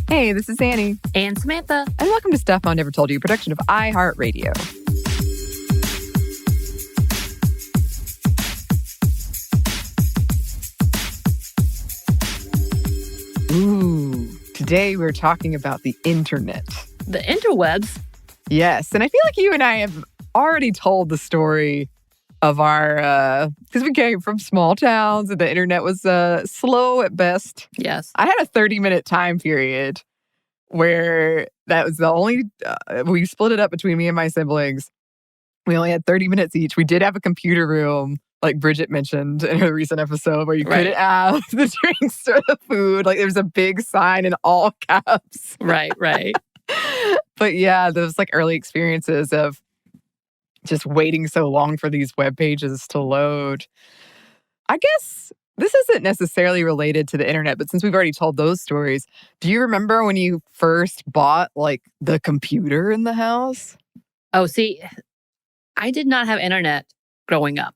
Hey, this is Anney. And Samantha. And welcome to Stuff I Never Told You, a production of iHeartRadio. Ooh, today we're talking about the internet. The interwebs? Yes, and I feel like you and I have already told the story of our, because we came from small towns and the internet was slow at best. Yes. I had a 30-minute time period where that was the only, we split it up between me and my siblings. We only had 30 minutes each. We did have a computer room, like Bridget mentioned in her recent episode, where you couldn't have the drinks or the food. Like there was a big sign in all caps. Right. But yeah, those like early experiences of just waiting so long for these web pages to load. I guess this isn't necessarily related to the internet, but since we've already told those stories, do you remember when you first bought like the computer in the house? Oh, see, I did not have internet growing up.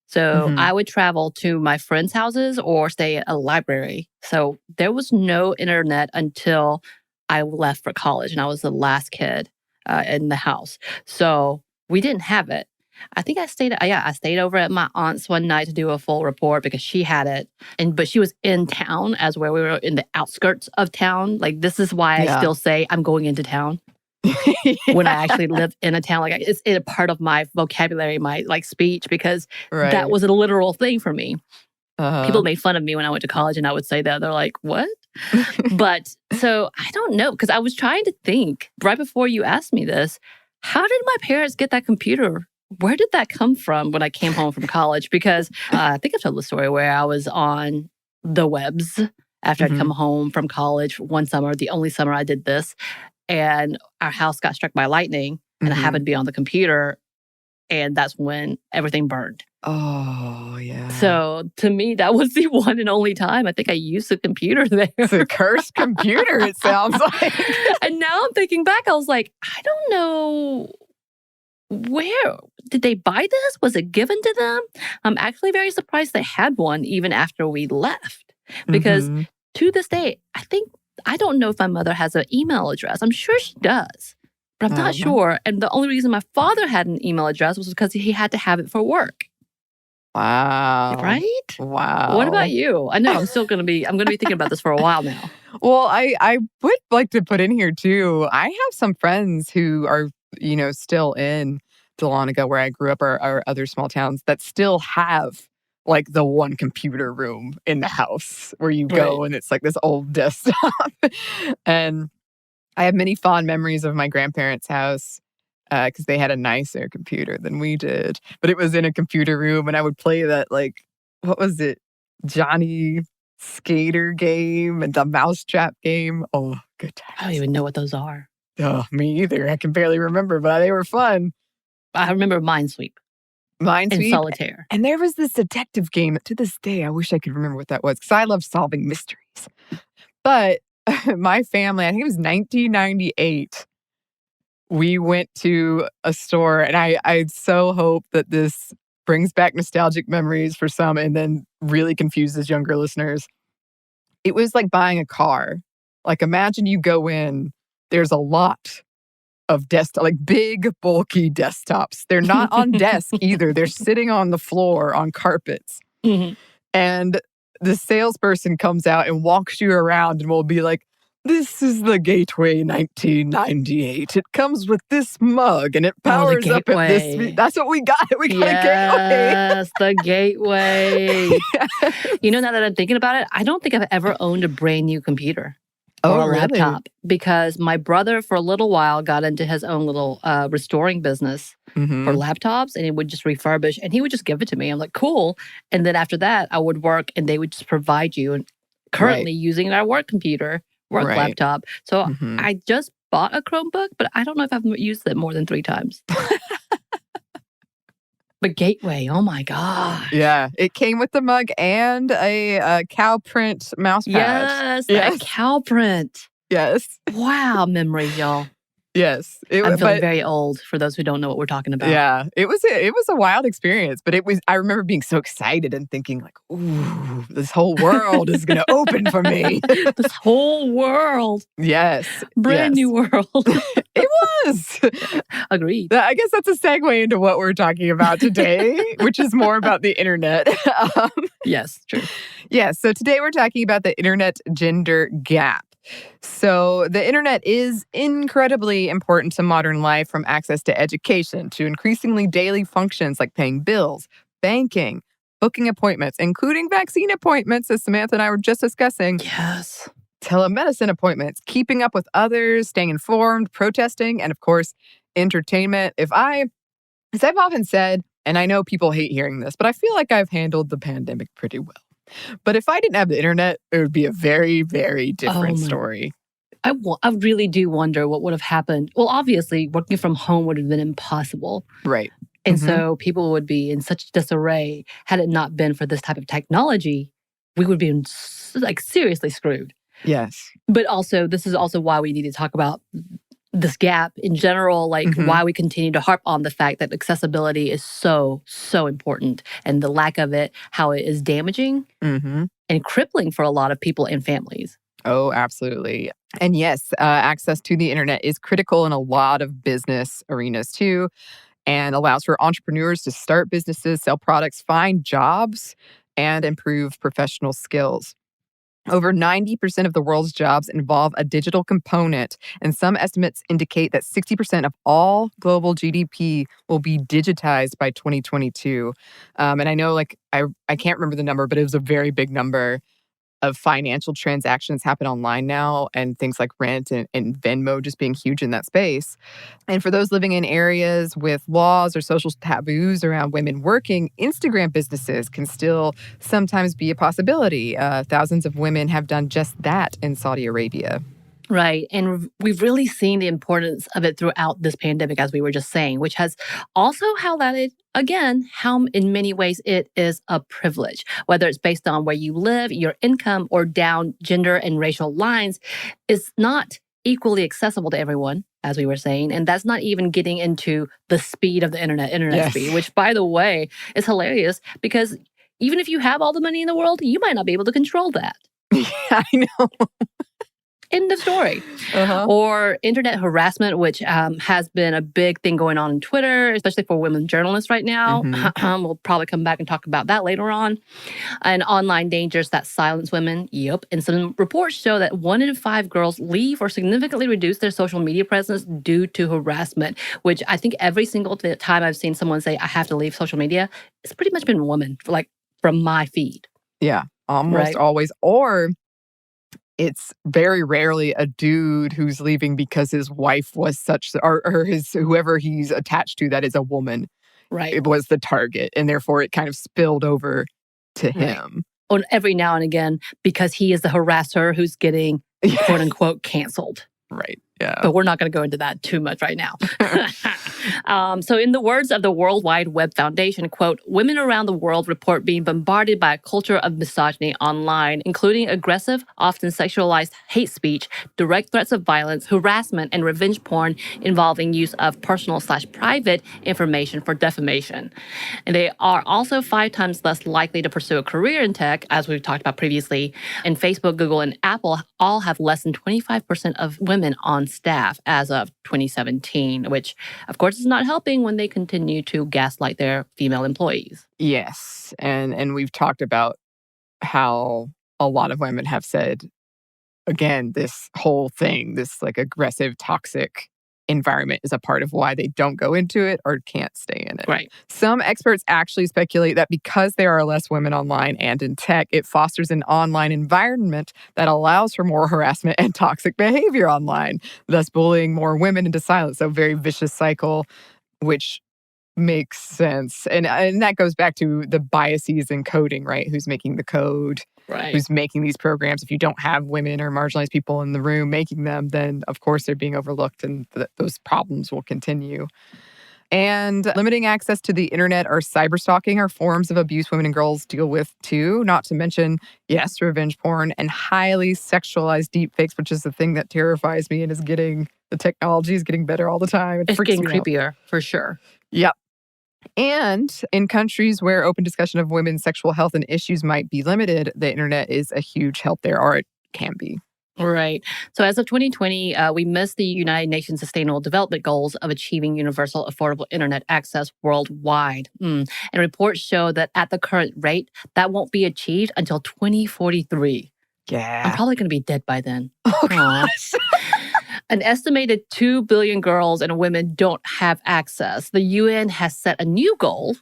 So I would travel to my friends' houses or stay at a library. So there was no internet until I left for college and I was the last kid in the house. So we didn't have it. I think I stayed over at my aunt's one night to do a full report because she had it. But she was in town as where we were in the outskirts of town. Like this is why I still say I'm going into town. When I actually lived in a town, like it's a part of my vocabulary, my like speech, because that was a literal thing for me. People made fun of me when I went to college and I would say that. They're like, what? But so I don't know, because I was trying to think right before you asked me this, how did my parents get that computer? Where did that come from when I came home from college? Because I think I've told the story where I was on the webs after I'd come home from college one summer, the only summer I did this. And our house got struck by lightning and I happened to be on the computer. And that's when everything burned. Oh, yeah. So to me, that was the one and only time I think I used the computer there. It's a cursed computer, it sounds like. And now I'm thinking back, I was like, I don't know. Where did they buy this? Was it given to them? I'm actually very surprised they had one even after we left. Because to this day, I don't know if my mother has an email address. I'm sure she does, but I'm not sure. And the only reason my father had an email address was because he had to have it for work. Wow. Right? Wow. What about you? I know I'm going to be thinking about this for a while now. Well, I would like to put in here too, I have some friends who are, still in Dahlonega, where I grew up, or other small towns that still have like the one computer room in the house where you go and it's like this old desktop. And I have many fond memories of my grandparents' house because they had a nicer computer than we did. But it was in a computer room and I would play that, like, what was it? Johnny Skater game and the Mousetrap game. Oh, good times. I don't even know what those are. Oh, me either. I can barely remember, but they were fun. I remember Minesweep. And Solitaire. And there was this detective game that to this day, I wish I could remember what that was because I love solving mysteries. But my family, I think it was 1998, we went to a store and I so hope that this brings back nostalgic memories for some and then really confuses younger listeners. It was like buying a car. Like imagine you go in, there's a lot of like big, bulky desktops. They're not on desk either. They're sitting on the floor on carpets. And the salesperson comes out and walks you around and will be like, this is the Gateway 1998. It comes with this mug and it powers up at this. That's what we got. We got a Gateway. Yes, the Gateway. Now that I'm thinking about it, I don't think I've ever owned a brand new computer. Or a laptop, because my brother for a little while got into his own little restoring business for laptops, and he would just refurbish and he would just give it to me. I'm like, cool. And then after that, I would work and they would just provide you. And currently using our work laptop. So I just bought a Chromebook, but I don't know if I've used it more than 3 times. But Gateway, oh my God. Yeah, it came with the mug and a cow print mouse pad. Yes, that cow print. Yes. Wow, memories, y'all. Yes. I'm feeling very old for those who don't know what we're talking about. Yeah, it was a wild experience, but I remember being so excited and thinking like, ooh, this whole world is going to open for me. This whole world. Yes. Brand new world. It was. Agreed. I guess that's a segue into what we're talking about today, which is more about the internet. Yes, true. Yeah, so today we're talking about the internet gender gap. So the internet is incredibly important to modern life, from access to education to increasingly daily functions like paying bills, banking, booking appointments, including vaccine appointments, as Samantha and I were just discussing. Yes. Telemedicine appointments, keeping up with others, staying informed, protesting, and of course, entertainment. As I've often said, and I know people hate hearing this, but I feel like I've handled the pandemic pretty well. But if I didn't have the internet, it would be a very, very different story. I really do wonder what would have happened. Well, obviously, working from home would have been impossible. Right. And so people would be in such disarray. Had it not been for this type of technology, we would be seriously screwed. Yes. But also, this is also why we need to talk about this gap in general, why we continue to harp on the fact that accessibility is so, so important, and the lack of it, how it is damaging and crippling for a lot of people and families. Oh, absolutely. And yes, access to the internet is critical in a lot of business arenas too, and allows for entrepreneurs to start businesses, sell products, find jobs, and improve professional skills. Over 90% of the world's jobs involve a digital component, and some estimates indicate that 60% of all global GDP will be digitized by 2022. And I know, I can't remember the number, but it was a very big number of financial transactions happen online now, and things like rent and Venmo just being huge in that space. And for those living in areas with laws or social taboos around women working, Instagram businesses can still sometimes be a possibility. Thousands of women have done just that in Saudi Arabia. Right. And we've really seen the importance of it throughout this pandemic, as we were just saying, which has also highlighted, again, how in many ways it is a privilege, whether it's based on where you live, your income, or down gender and racial lines. It's not equally accessible to everyone, as we were saying. And that's not even getting into the speed of the internet speed, which, by the way, is hilarious, because even if you have all the money in the world, you might not be able to control that. Yeah, I know. End of story. Or internet harassment, which has been a big thing going on in Twitter, especially for women journalists right now. We'll probably come back and talk about that later on. And online dangers that silence women. Yep. And some reports show that 1 in 5 girls leave or significantly reduce their social media presence due to harassment, which I think every single time I've seen someone say, I have to leave social media, it's pretty much been a woman, from my feed. Yeah, almost always. Or it's very rarely a dude who's leaving because his wife was or his whoever he's attached to that is a woman. Right. It was the target, and therefore it kind of spilled over to him. Or every now and again, because he is the harasser who's getting quote unquote canceled. Right. Yeah. But we're not going to go into that too much right now. So in the words of the World Wide Web Foundation, quote, women around the world report being bombarded by a culture of misogyny online, including aggressive, often sexualized hate speech, direct threats of violence, harassment, and revenge porn involving use of personal/private information for defamation. And they are also 5 times less likely to pursue a career in tech, as we've talked about previously. And Facebook, Google, and Apple all have less than 25% of women on staff as of 2017, which, of course, is not helping when they continue to gaslight their female employees. Yes. And we've talked about how a lot of women have said, again, this whole thing, this aggressive, toxic environment is a part of why they don't go into it or can't stay in it. Right. Some experts actually speculate that because there are less women online and in tech, it fosters an online environment that allows for more harassment and toxic behavior online, thus bullying more women into silence. So very vicious cycle, which makes sense. And that goes back to the biases in coding, right? Who's making the code? Right. Who's making these programs? If you don't have women or marginalized people in the room making them, then of course they're being overlooked, and those problems will continue. And limiting access to the internet or cyberstalking are forms of abuse women and girls deal with too, not to mention, yes, revenge porn and highly sexualized deepfakes, which is the thing that terrifies me and is getting The technology is getting better all the time. It's getting me out. creepier, for sure. Yep. And in countries where open discussion of women's sexual health and issues might be limited, the internet is a huge help there, or it can be. Right. So as of 2020, we missed the United Nations Sustainable Development Goals of achieving universal affordable internet access worldwide. And reports show that at the current rate, that won't be achieved until 2043. Yeah. I'm probably going to be dead by then. Oh, gosh. An estimated 2 billion girls and women don't have access. The UN has set a new goal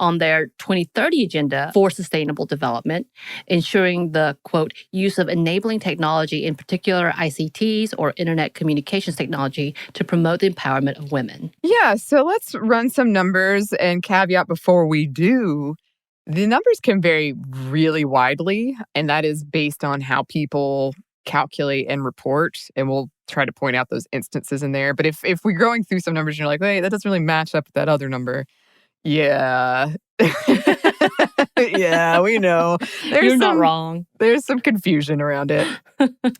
on their 2030 agenda for sustainable development, ensuring the, quote, use of enabling technology, in particular ICTs or internet communications technology, to promote the empowerment of women. Yeah, so let's run some numbers and caveat before we do. The numbers can vary really widely, and that is based on how people calculate and report, and we'll try to point out those instances in there. But if we're going through some numbers and you're like, wait, that doesn't really match up with that other number, yeah. Yeah, we know. You're not wrong. There's some confusion around it.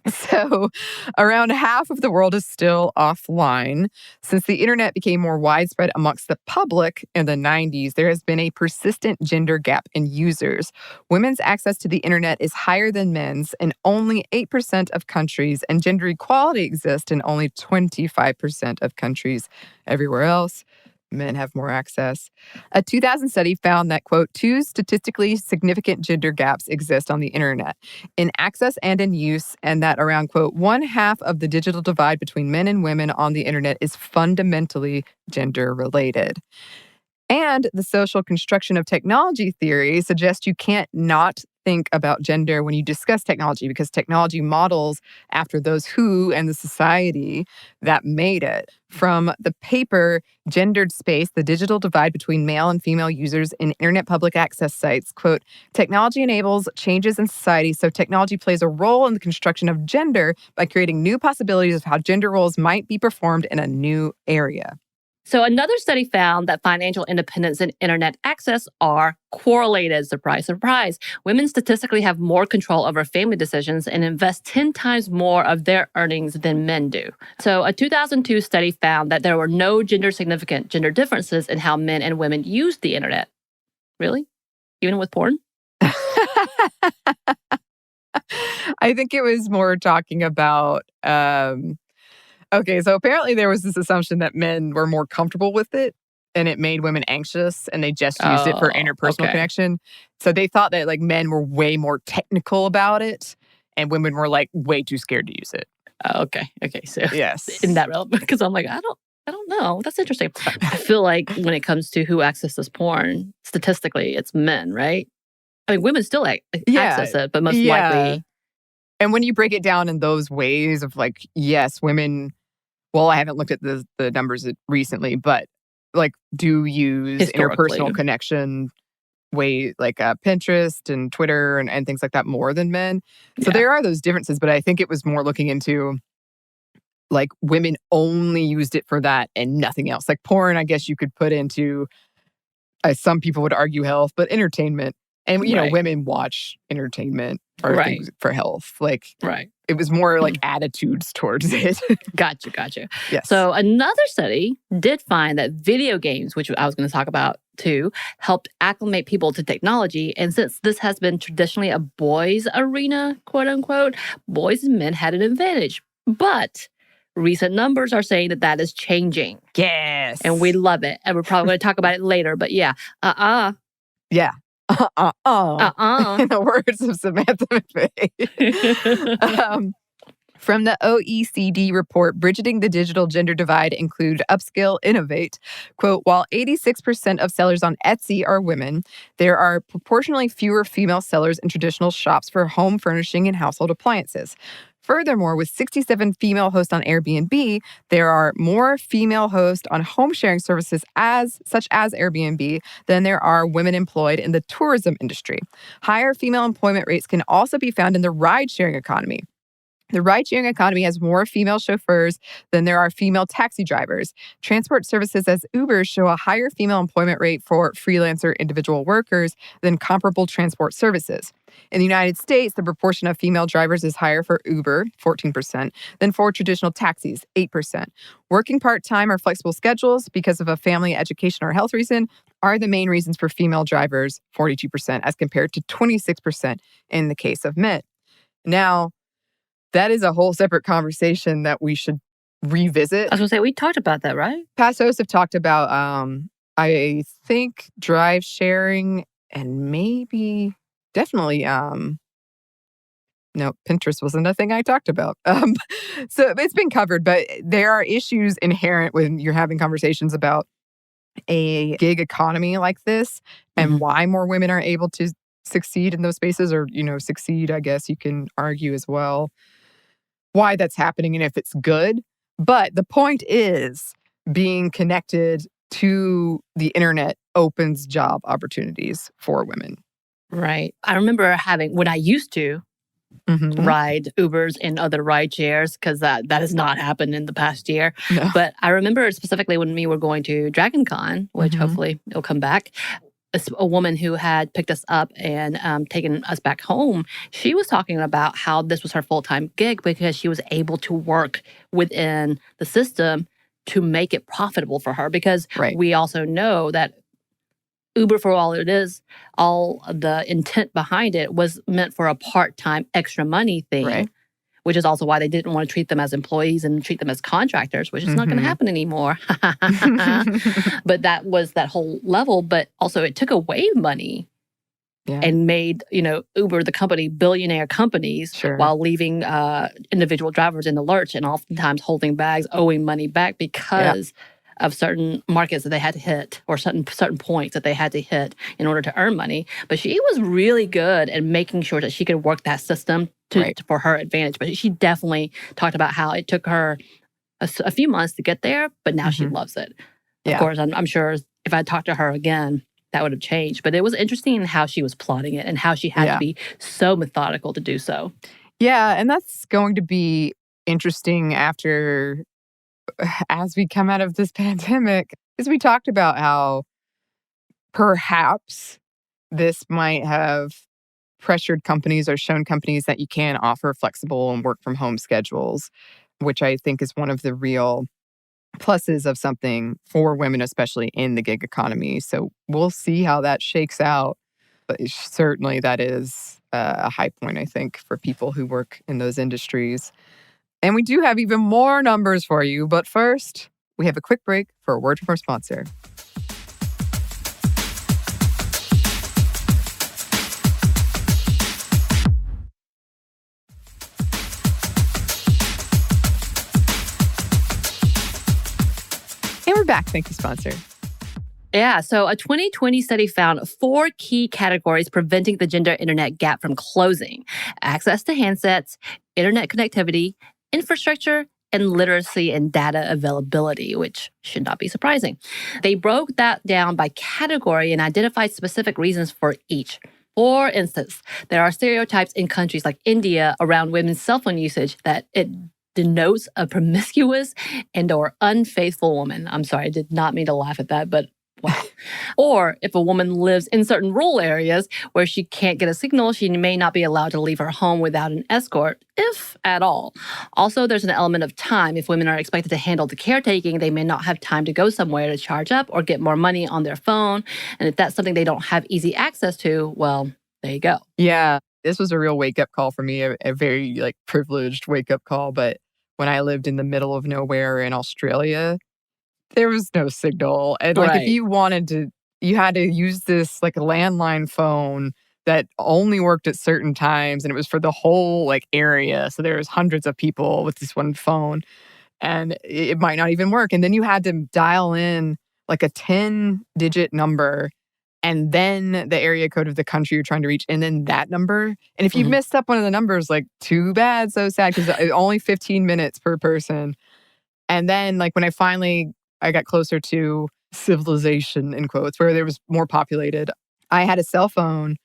So around half of the world is still offline. Since the internet became more widespread amongst the public in the 90s, there has been a persistent gender gap in users. Women's access to the internet is higher than men's in only 8% of countries, and gender equality exists in only 25% of countries. Everywhere else, men have more access. A 2000 study found that, quote, 2 statistically significant gender gaps exist on the internet, in access and in use, and that around, quote, 1/2 of the digital divide between men and women on the internet is fundamentally gender-related. And the social construction of technology theory suggests you can't not think about gender when you discuss technology, because technology models after those who and the society that made it. From the paper Gendered Space, the Digital Divide Between Male and Female Users in Internet Public Access Sites, quote, technology enables changes in society, so technology plays a role in the construction of gender by creating new possibilities of how gender roles might be performed in a new area. So another study found that financial independence and internet access are correlated. Surprise, surprise. Women statistically have more control over family decisions and invest 10 times more of their earnings than men do. So a 2002 study found that there were no significant gender differences in how men and women used the internet. Really? Even with porn? I think it was more talking about... Okay, so apparently there was this assumption that men were more comfortable with it, and it made women anxious, and they just used it for interpersonal connection. So they thought that like men were way more technical about it, and women were like way too scared to use it. Okay. So yes, isn't that relevant? Because I'm like, I don't know. That's interesting. I feel like when it comes to who accesses porn, statistically, it's men, right? I mean, women still access it, but most likely. And when you break it down in those ways of like, yes, women. Well, I haven't looked at the numbers recently, but like do use interpersonal connection way like Pinterest and Twitter and things like that more than men. So there are those differences, but I think it was more looking into like women only used it for that and nothing else. Like porn, I guess you could put into, some people would argue health, but entertainment. And, you know, women watch entertainment or things for health. Like, it was more like attitudes towards it. Gotcha. Yes. So another study did find that video games, which I was going to talk about too, helped acclimate people to technology. And since this has been traditionally a boys' arena, quote unquote, boys and men had an advantage. But recent numbers are saying that that is changing. Yes. And we love it. And we're probably going to talk about it later. But yeah, Yeah. In the words of Samantha McVey. From the OECD report, Bridging the Digital Gender Divide include Upskill, Innovate. Quote, while 86% of sellers on Etsy are women, there are proportionally fewer female sellers in traditional shops for home furnishing and household appliances. Furthermore, with 67 female hosts on Airbnb, there are more female hosts on home sharing services such as Airbnb than there are women employed in the tourism industry. Higher female employment rates can also be found in the ride-sharing economy. The ride-sharing economy has more female chauffeurs than there are female taxi drivers. Transport services as Uber show a higher female employment rate for freelancer individual workers than comparable transport services. In the United States, the proportion of female drivers is higher for Uber, 14%, than for traditional taxis, 8%. Working part-time or flexible schedules because of a family, education, or health reason are the main reasons for female drivers, 42%, as compared to 26% in the case of men. Now, that is a whole separate conversation that we should revisit. I was going to say, we talked about that, right? Past hosts have talked about, I think, drive sharing and maybe, definitely, no, Pinterest wasn't a thing I talked about. So it's been covered, but there are issues inherent when you're having conversations about a gig economy like this and why more women are able to succeed in those spaces or, succeed, I guess you can argue as well. Why that's happening and if it's good. But the point is being connected to the internet opens job opportunities for women. Right. I remember when I used to ride Ubers and other ride shares, because that has not happened in the past year. No. But I remember specifically when we were going to Dragon Con, which hopefully it'll come back, a woman who had picked us up and taken us back home, she was talking about how this was her full-time gig because she was able to work within the system to make it profitable for her. Because we also know that Uber, for all it is, all the intent behind it was meant for a part-time extra money thing. Which is also why they didn't want to treat them as employees and treat them as contractors, which is not going to happen anymore. But that was that whole level. But also it took away money and made, Uber, the company, billionaire companies while leaving individual drivers in the lurch and oftentimes holding bags, owing money back because of certain markets that they had to hit or certain points that they had to hit in order to earn money. But she was really good at making sure that she could work that system for her advantage. But she definitely talked about how it took her a few months to get there, but now she loves it. Of course, I'm sure if I talked to her again, that would have changed. But it was interesting how she was plotting it and how she had to be so methodical to do so. Yeah, and that's going to be interesting as we come out of this pandemic, as we talked about how perhaps this might have pressured companies or shown companies that you can offer flexible and work from home schedules, which I think is one of the real pluses of something for women, especially in the gig economy. So we'll see how that shakes out. But certainly that is a high point, I think, for people who work in those industries. And we do have even more numbers for you. But first, we have a quick break for a word from our sponsor. And we're back. Thank you, sponsor. Yeah, so a 2020 study found 4 key categories preventing the gender internet gap from closing: access to handsets, internet connectivity, infrastructure, and literacy and data availability, which should not be surprising. They broke that down by category and identified specific reasons for each. For instance, there are stereotypes in countries like India around women's cell phone usage that it denotes a promiscuous and or unfaithful woman. I'm sorry, I did not mean to laugh at that, but wow. Or if a woman lives in certain rural areas where she can't get a signal, she may not be allowed to leave her home without an escort, if at all. Also, there's an element of time. If women are expected to handle the caretaking, they may not have time to go somewhere to charge up or get more money on their phone. And if that's something they don't have easy access to, well, there you go. Yeah, this was a real wake-up call for me, a very privileged wake-up call. But when I lived in the middle of nowhere in Australia, there was no signal. And if you wanted to, you had to use this a landline phone that only worked at certain times. And it was for the whole area. So there was hundreds of people with this one phone and it might not even work. And then you had to dial in a 10-digit number and then the area code of the country you're trying to reach and then that number. And if you messed up one of the numbers, too bad, so sad, because only 15 minutes per person. And then when I got closer to civilization, in quotes, where there was more populated, I had a cell phone,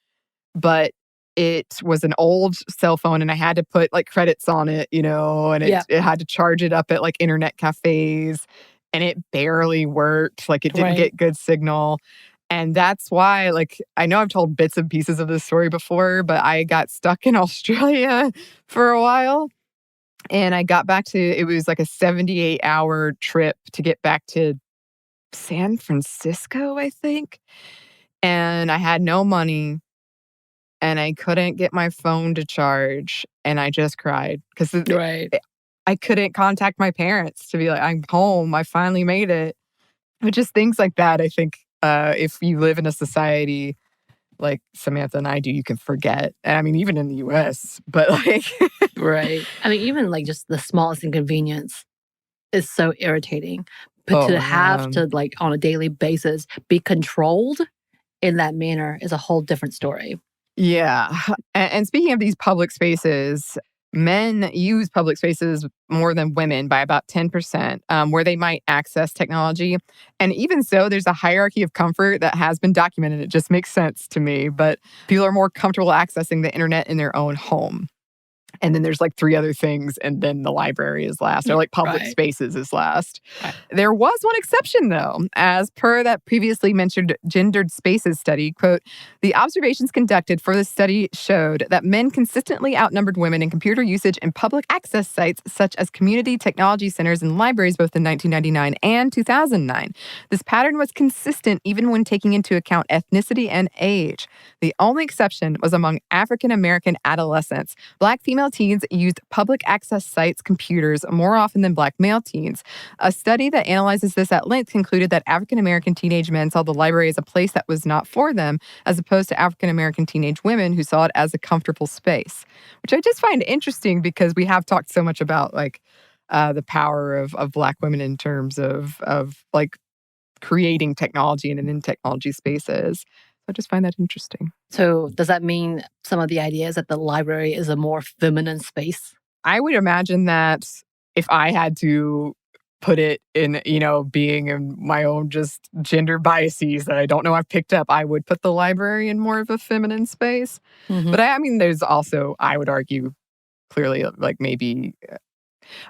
but it was an old cell phone and I had to put like credits on it, and it had to charge it up at like internet cafes and it barely worked. Like it didn't get good signal. And that's why, like, I know I've told bits and pieces of this story before, but I got stuck in Australia for a while. And I got back to, it was like a 78-hour trip to get back to San Francisco, I think. And I had no money and I couldn't get my phone to charge. And I just cried because I couldn't contact my parents to be like, I'm home. I finally made it. But just things like that, I think if you live in a society like Samantha and I do, you can forget. And I mean, even in the US, but like. Right. I mean, even like just the smallest inconvenience is so irritating. But to have to, like, on a daily basis, be controlled in that manner is a whole different story. Yeah. And speaking of these public spaces, men use public spaces more than women by about 10%, where they might access technology. And even so, there's a hierarchy of comfort that has been documented. It just makes sense to me. But people are more comfortable accessing the internet in their own home. And then there's like 3 other things, and then the library is last, or like public spaces is last. There was one exception, though. As per that previously mentioned gendered spaces study, quote, the observations conducted for the study showed that men consistently outnumbered women in computer usage in public access sites such as community technology centers and libraries both in 1999 and 2009. This pattern was consistent even when taking into account ethnicity and age. The only exception was among African American adolescents. Black female teens used public access sites' computers more often than Black male teens. A study that analyzes this at length concluded that African American teenage men saw the library as a place that was not for them, as opposed to African American teenage women who saw it as a comfortable space, which I just find interesting because we have talked so much about like the power of Black women in terms of like creating technology and in technology spaces. I just find that interesting. So does that mean some of the ideas that the library is a more feminine space? I would imagine that if I had to put it in, being in my own just gender biases that I don't know I've picked up, I would put the library in more of a feminine space. Mm-hmm. But I mean, there's also, I would argue, clearly like maybe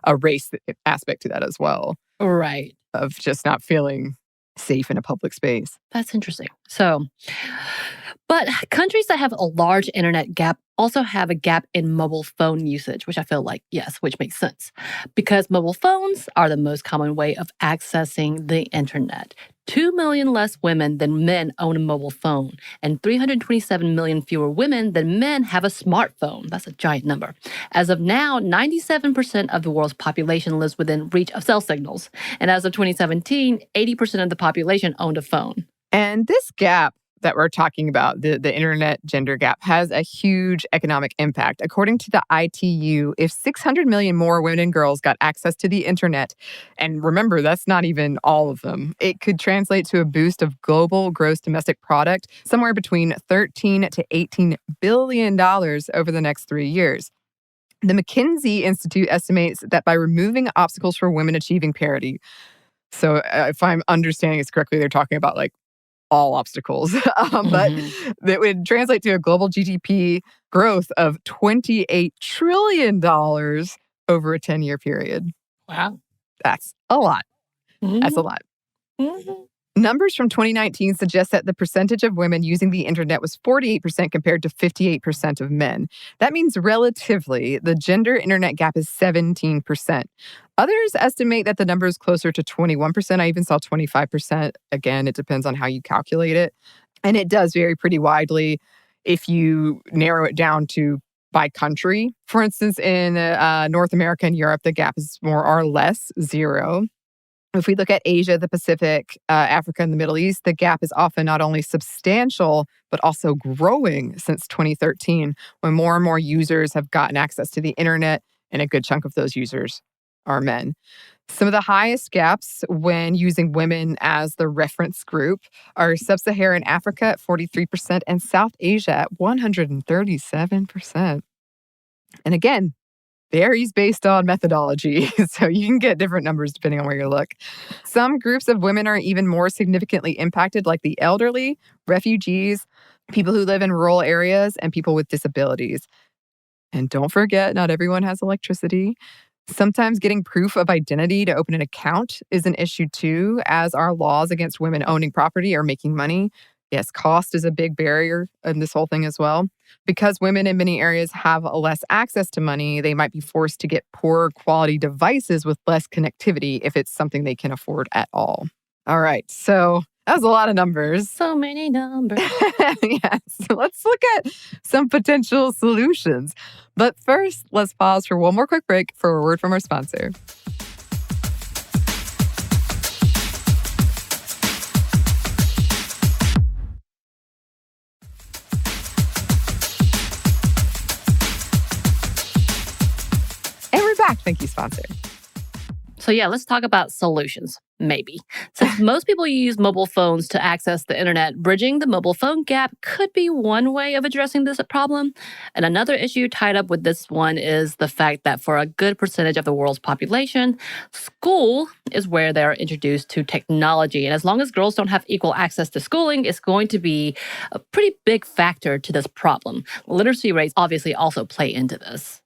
a race aspect to that as well. Right. Of just not feeling safe in a public space. That's interesting. So, but countries that have a large internet gap also have a gap in mobile phone usage, which I feel like, yes, which makes sense. Because mobile phones are the most common way of accessing the internet. 2 million less women than men own a mobile phone, and 327 million fewer women than men have a smartphone. That's a giant number. As of now, 97% of the world's population lives within reach of cell signals. And as of 2017, 80% of the population owned a phone. And this gap that we're talking about, the internet gender gap, has a huge economic impact. According to the ITU, if 600 million more women and girls got access to the internet, and remember, that's not even all of them, it could translate to a boost of global gross domestic product somewhere between $13 to $18 billion over the next 3 years. The McKinsey Institute estimates that by removing obstacles for women achieving parity, so if I'm understanding this correctly, they're talking about like all obstacles, but that would translate to a global GDP growth of $28 trillion over a 10-year period. Wow. That's a lot. Mm-hmm. That's a lot. Mm-hmm. Numbers from 2019 suggest that the percentage of women using the internet was 48% compared to 58% of men. That means relatively, the gender internet gap is 17%. Others estimate that the number is closer to 21%. I even saw 25%. Again, it depends on how you calculate it. And it does vary pretty widely if you narrow it down to by country. For instance, in North America and Europe, the gap is more or less 0. If we look at Asia, the Pacific, Africa, and the Middle East, the gap is often not only substantial, but also growing since 2013, when more and more users have gotten access to the internet, and a good chunk of those users are men. Some of the highest gaps when using women as the reference group are Sub-Saharan Africa at 43% and South Asia at 137%. And again, varies based on methodology, so you can get different numbers depending on where you look. Some groups of women are even more significantly impacted, like the elderly, refugees, people who live in rural areas, and people with disabilities. And don't forget, not everyone has electricity. Sometimes getting proof of identity to open an account is an issue too, as are laws against women owning property or making money. Yes, cost is a big barrier in this whole thing as well. Because women in many areas have less access to money, they might be forced to get poorer quality devices with less connectivity if it's something they can afford at all. All right, so that was a lot of numbers. So many numbers. Yes, let's look at some potential solutions. But first, let's pause for one more quick break for a word from our sponsor. And we're back. Thank you, sponsor. So yeah, let's talk about solutions, maybe. Since most people use mobile phones to access the internet, bridging the mobile phone gap could be one way of addressing this problem. And another issue tied up with this one is the fact that for a good percentage of the world's population, school is where they're introduced to technology. And as long as girls don't have equal access to schooling, it's going to be a pretty big factor to this problem. Literacy rates obviously also play into this.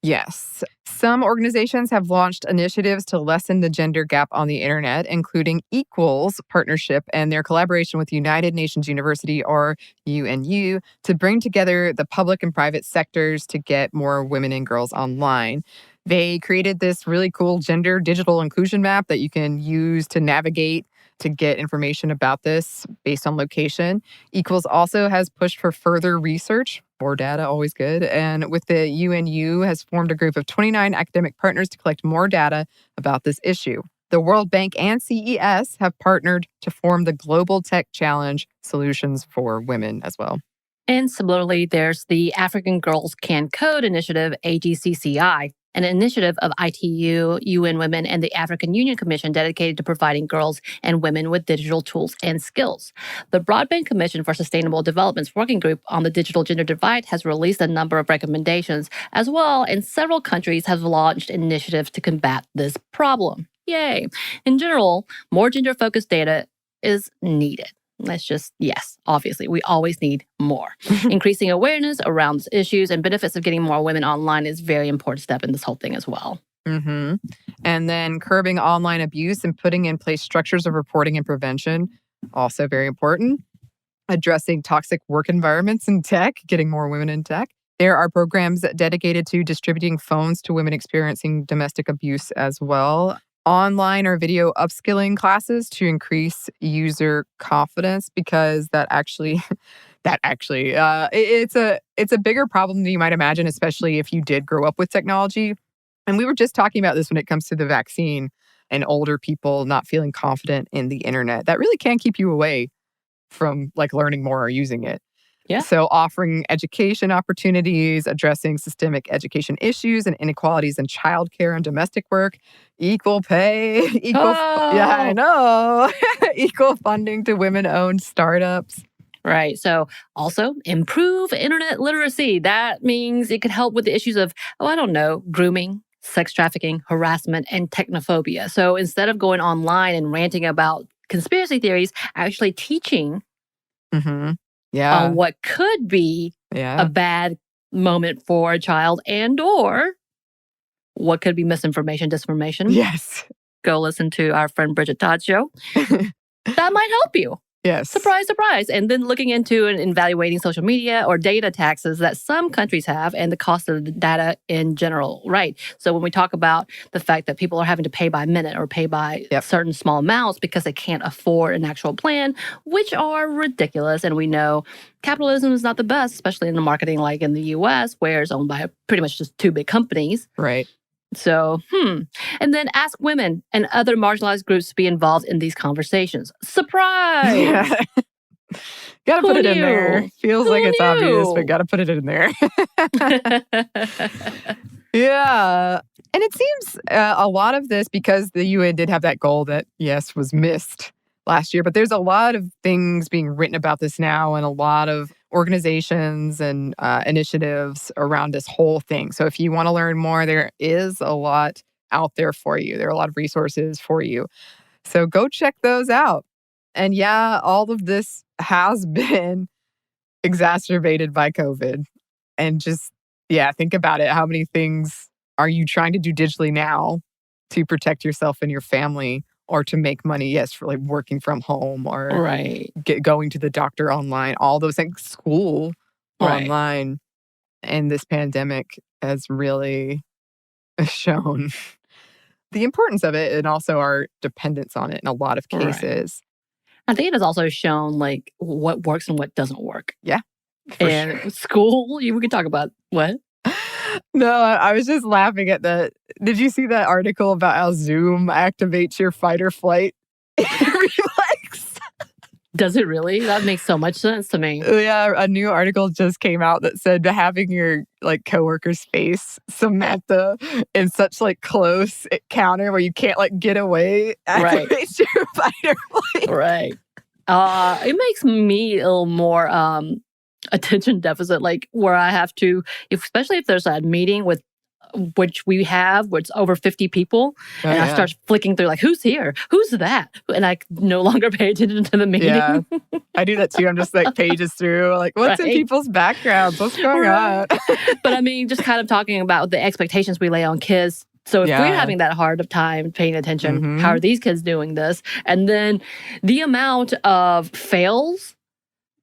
Yes. Some organizations have launched initiatives to lessen the gender gap on the internet, including Equals Partnership and their collaboration with United Nations University, or UNU, to bring together the public and private sectors to get more women and girls online. They created this really cool gender digital inclusion map that you can use to navigate to get information about this based on location. Equals also has pushed for further research, more data, always good. And with the UNU has formed a group of 29 academic partners to collect more data about this issue. The World Bank and CES have partnered to form the Global Tech Challenge Solutions for Women as well. And similarly, there's the African Girls Can Code Initiative, AGCCI, an initiative of ITU, UN Women, and the African Union Commission dedicated to providing girls and women with digital tools and skills. The Broadband Commission for Sustainable Development's working group on the digital gender divide has released a number of recommendations as well, and several countries have launched initiatives to combat this problem. Yay! In general, more gender-focused data is needed. Yes, obviously, we always need more. Increasing awareness around issues and benefits of getting more women online is a very important step in this whole thing as well. Mm-hmm. And then curbing online abuse and putting in place structures of reporting and prevention, also very important. Addressing toxic work environments in tech, getting more women in tech. There are programs dedicated to distributing phones to women experiencing domestic abuse as well. Online or video upskilling classes to increase user confidence, because it's a bigger problem than you might imagine, especially if you did grow up with technology. And we were just talking about this when it comes to the vaccine and older people not feeling confident in the internet. That really can keep you away from learning more or using it. Yeah. So offering education opportunities, addressing systemic education issues and inequalities in childcare and domestic work, equal pay, yeah, I know, equal funding to women-owned startups. Right. So also improve internet literacy. That means it could help with the issues of, grooming, sex trafficking, harassment, and technophobia. So instead of going online and ranting about conspiracy theories, actually teaching on what could be a bad moment for a child or what could be misinformation, disinformation. Yes. Go listen to our friend Bridget Todd's show. That might help you. Yes. Surprise, surprise. And then looking into and evaluating social media or data taxes that some countries have and the cost of the data in general, right? So when we talk about the fact that people are having to pay by minute or pay by certain small amounts because they can't afford an actual plan, which are ridiculous. And we know capitalism is not the best, especially in the marketing like in the US, where it's owned by pretty much just two big companies. Right. So, and then ask women and other marginalized groups to be involved in these conversations. Surprise! Yeah. Gotta put it in there. Feels like it's obvious, but gotta put it in there. Yeah. And it seems a lot of this, because the UN did have that goal that, yes, was missed last year, but there's a lot of things being written about this now and a lot of organizations and initiatives around this whole thing. So if you want to learn more, there is a lot out there for you. There are a lot of resources for you. So go check those out. And yeah, all of this has been exacerbated by COVID. And just, think about it. How many things are you trying to do digitally now to protect yourself and your family, or to make money? Yes, for like working from home, or Right. going to the doctor online, all those things, school online. And this pandemic has really shown the importance of it, and also our dependence on it in a lot of cases. I think it has also shown like what works and what doesn't work. Yeah. And school, we can talk about what? No, I was just laughing at the. Did you see that article about how Zoom activates your fight or flight reflex? Does it really? That makes so much sense to me. Yeah, a new article just came out that said having your like coworker's face, Samantha, in such like close encounter where you can't like get away activates your fight or flight. Right. It makes me a little more attention deficit, like where I have to, especially if there's a meeting with which we have, where it's over 50 people, and I start flicking through like, who's here? Who's that? And I no longer pay attention to the meeting. Yeah, I do that too. I'm just like pages through, like, what's in people's backgrounds? What's going on? But I mean, just kind of talking about the expectations we lay on kids. So if we're having that hard of time paying attention, how are these kids doing this? And then the amount of fails.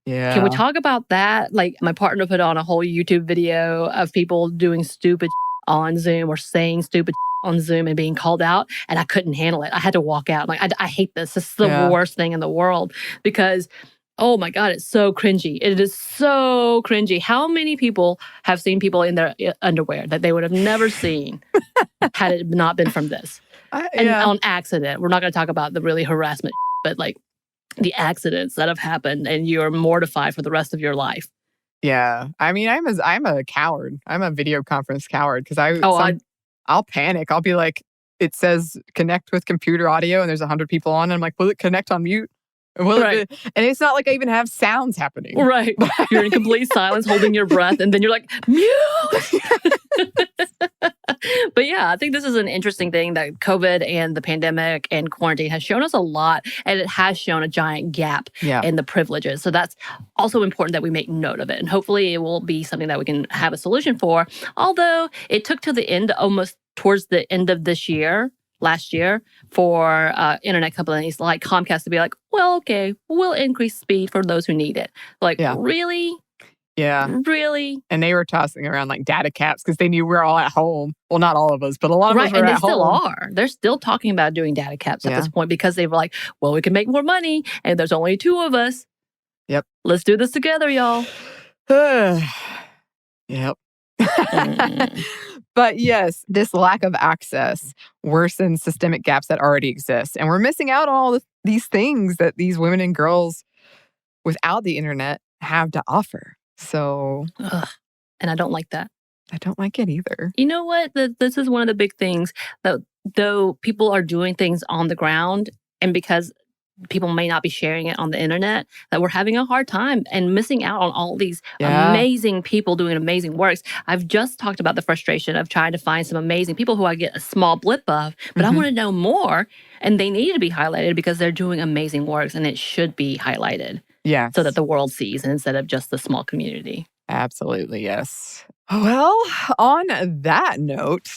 Yeah. Can we talk about that? Like, my partner put on a whole YouTube video of people doing stupid on Zoom or saying stupid on Zoom and being called out, and I couldn't handle it. I had to walk out. Like, I hate this. This is the worst thing in the world because, oh my God, it's so cringy. It is so cringy. How many people have seen people in their underwear that they would have never seen had it not been from this? And on accident. We're not going to talk about the really harassment, but like the accidents that have happened, and you're mortified for the rest of your life. Yeah. I mean, I'm a coward. I'm a video conference coward because I'll panic. I'll be like, it says connect with computer audio and there's 100 people on. And I'm like, will it connect on mute? And it's not like I even have sounds happening. Right. You're in complete silence, holding your breath, and then you're like, mute! But yeah, I think this is an interesting thing that COVID and the pandemic and quarantine has shown us a lot, and it has shown a giant gap in the privileges. So that's also important that we make note of it. And hopefully it will be something that we can have a solution for. Although it took to the end, almost towards the end of last year, for internet companies like Comcast to be like, well, okay, we'll increase speed for those who need it. Like, really? Yeah. Really? And they were tossing around like data caps because they knew we were all at home. Well, not all of us, but a lot of us were at home. And they still are. They're still talking about doing data caps at this point because they were like, well, we can make more money and there's only 2 of us. Yep. Let's do this together, y'all. Yep. But yes, this lack of access worsens systemic gaps that already exist. And we're missing out on all these things that these women and girls without the internet have to offer. So, and I don't like that. I don't like it either. You know what? This is one of the big things that though people are doing things on the ground, and because people may not be sharing it on the internet, that we're having a hard time and missing out on all these amazing people doing amazing works. I've just talked about the frustration of trying to find some amazing people who I get a small blip of, but I want to know more, and they need to be highlighted because they're doing amazing works, and it should be highlighted. Yeah. So that the world sees instead of just the small community. Absolutely, yes. Well, on that note,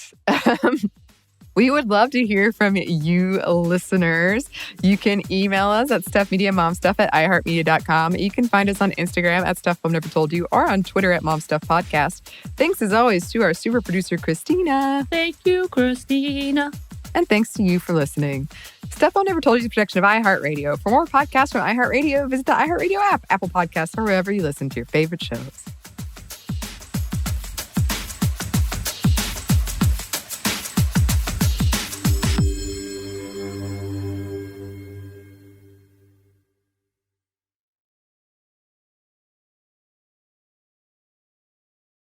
we would love to hear from you listeners. You can email us at stuffmediamomstuff@iheartmedia.com. You can find us on Instagram at Stuff Mom Never Told You, or on Twitter at MomStuffPodcast. Thanks as always to our super producer, Christina. Thank you, Christina. And thanks to you for listening. Stuff Mom Never Told You is a production of iHeartRadio. For more podcasts from iHeartRadio, visit the iHeartRadio app, Apple Podcasts, or wherever you listen to your favorite shows.